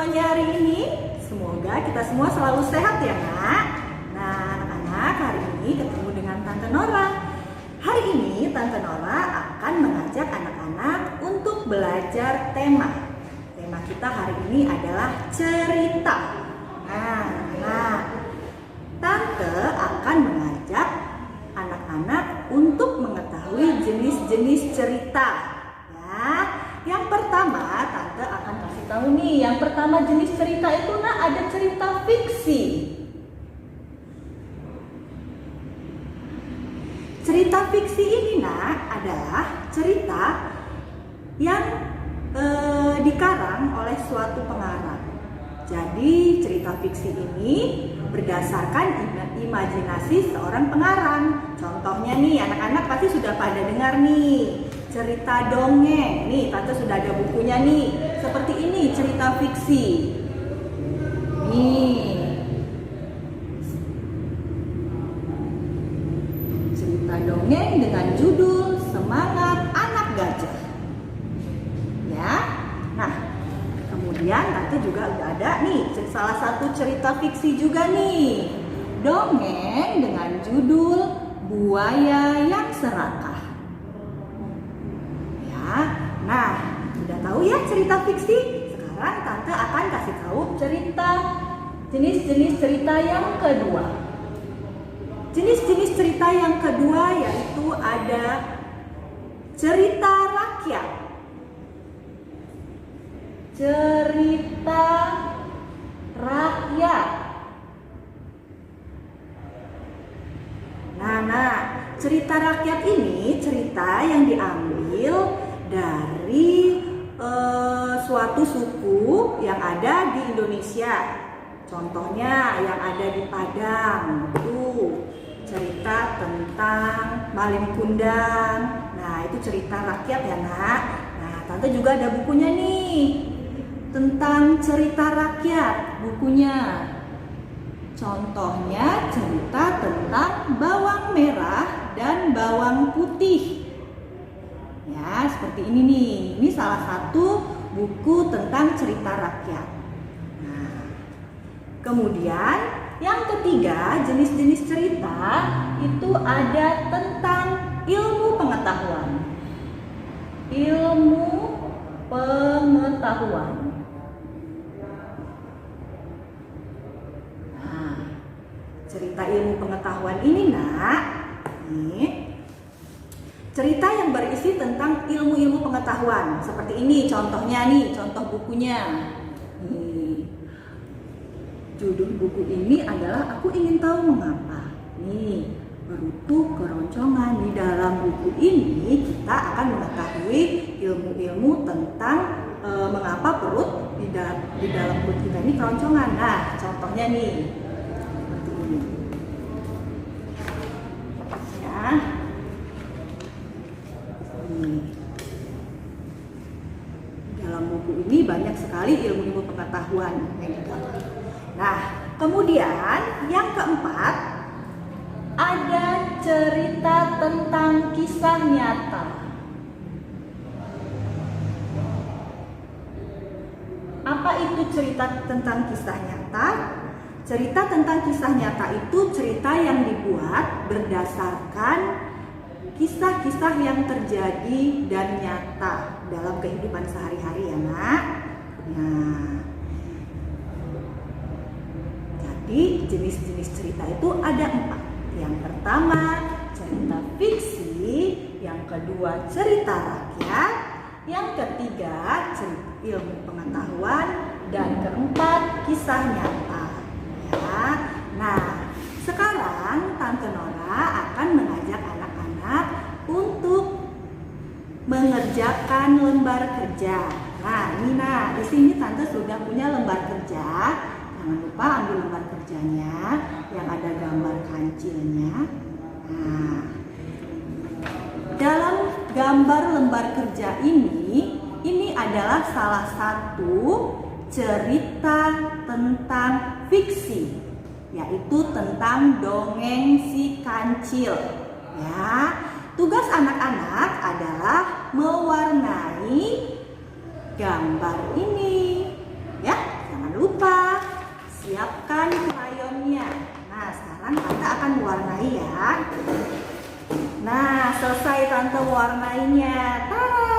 semuanya hari ini? Semoga kita semua selalu sehat ya nak. Nah anak-anak, hari ini ketemu dengan Tante Nora. Hari ini Tante Nora akan mengajak anak-anak untuk belajar tema. Tema kita hari ini adalah cerita. Nah, Tante akan mengajak anak-anak untuk mengetahui jenis-jenis cerita. Ya, yang pertama Tante akan kasih tahu nih. Yang pertama jenis cerita itu ada cerita fiksi. Cerita fiksi ini adalah cerita yang dikarang oleh suatu pengarang. Jadi cerita fiksi ini berdasarkan imajinasi seorang pengarang. Contohnya nih, anak-anak pasti sudah pada dengar nih cerita dongeng. Nih, Tante sudah ada bukunya nih. Seperti ini cerita fiksi. Nih. Cerita dongeng dengan judul Semangat Anak Gajah. Ya. Nah, kemudian Tante juga udah ada nih salah satu cerita fiksi juga nih. Dongeng dengan judul Buaya yang Serakah. Ya. Nah, udah tahu ya cerita fiksi? Sekarang Tante akan kasih tahu jenis-jenis cerita yang kedua. Jenis-jenis cerita yang kedua yaitu ada cerita rakyat. Cerita rakyat. Nah, cerita rakyat ini cerita yang diambil dari suatu suku yang ada di Indonesia. Contohnya yang ada di Padang, tuh cerita tentang Malin Kundang. Nah, itu cerita rakyat ya nak. Nah, Tante juga ada bukunya nih tentang cerita rakyat, bukunya. Contohnya cerita tentang bawang merah dan bawang putih. Ya, seperti ini nih. Ini salah satu buku tentang cerita rakyat. Nah, kemudian yang ketiga, jenis-jenis cerita itu ada tentang ilmu pengetahuan. Ilmu pengetahuan. Nah, cerita ilmu pengetahuan ini nih, cerita yang berisi tentang ilmu-ilmu pengetahuan. Seperti ini contohnya nih, contoh bukunya. Nih. Judul buku ini adalah Aku Ingin Tahu Mengapa. Nih, Berutu Keroncongan. Di dalam buku ini kita akan mengetahui ilmu-ilmu tentang mengapa perut di dalam perut kita ini keroncongan. Nah, contohnya nih. Seperti ini. Ya. Dalam buku ini banyak sekali ilmu-ilmu pengetahuan yang didapat. Nah, kemudian yang keempat ada cerita tentang kisah nyata. Apa itu cerita tentang kisah nyata? Cerita tentang kisah nyata itu cerita yang dibuat berdasarkan kisah-kisah yang terjadi dan nyata dalam kehidupan sehari-hari ya nak. Nah, jadi jenis-jenis cerita itu ada 4. Yang pertama cerita fiksi, yang kedua cerita rakyat, yang ketiga cerita ilmu pengetahuan, dan keempat kisah nyata. Ya. Nah, sekarang Tante Nora akan mengajak anak-anak untuk mengerjakan lembar kerja. Nah, ini di sini Tante sudah punya lembar kerja. Jangan lupa ambil lembar kerjanya yang ada gambar kancilnya. Nah, dalam gambar lembar kerja ini adalah salah satu cerita tentang fiksi, yaitu tentang dongeng si kancil. Ya, tugas anak-anak adalah mewarnai gambar ini. Ya, Nah, selesai Tante mewarnainya. Tada!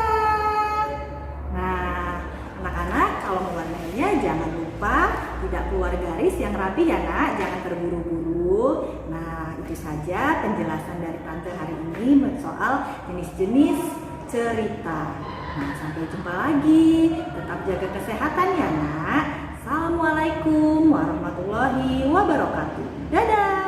Nah, anak-anak kalau mewarnainya jangan lupa tidak keluar garis yang rapi ya nak, jangan terburu-buru. Nah, itu saja penjelasan dari Tante hari ini soal jenis-jenis cerita. Nah, sampai jumpa lagi. Tetap jaga kesehatan ya nak. Assalamualaikum warahmatullahi wabarakatuh. Dadah.